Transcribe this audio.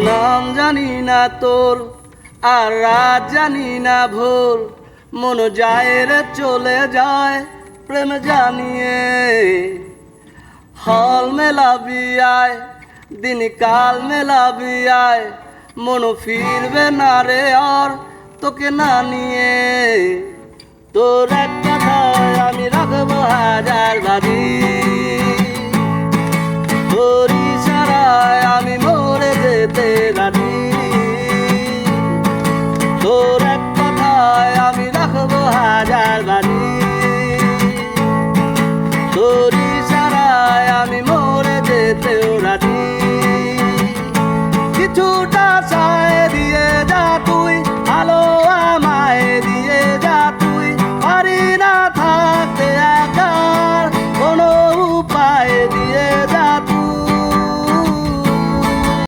নাম জানি না তোর আর রাত জানি না ভোর, মন যায় রে চলে যায় প্রেম জানিয়ে। হল মেলাবি আয়, দিন কাল মেলাবি আয়, মন ফিরবে না রে আর তোকে না নিয়ে। তোর এক কথায় আমি রাখবো হাজার বাড়ি, তোর ইশারায় আমি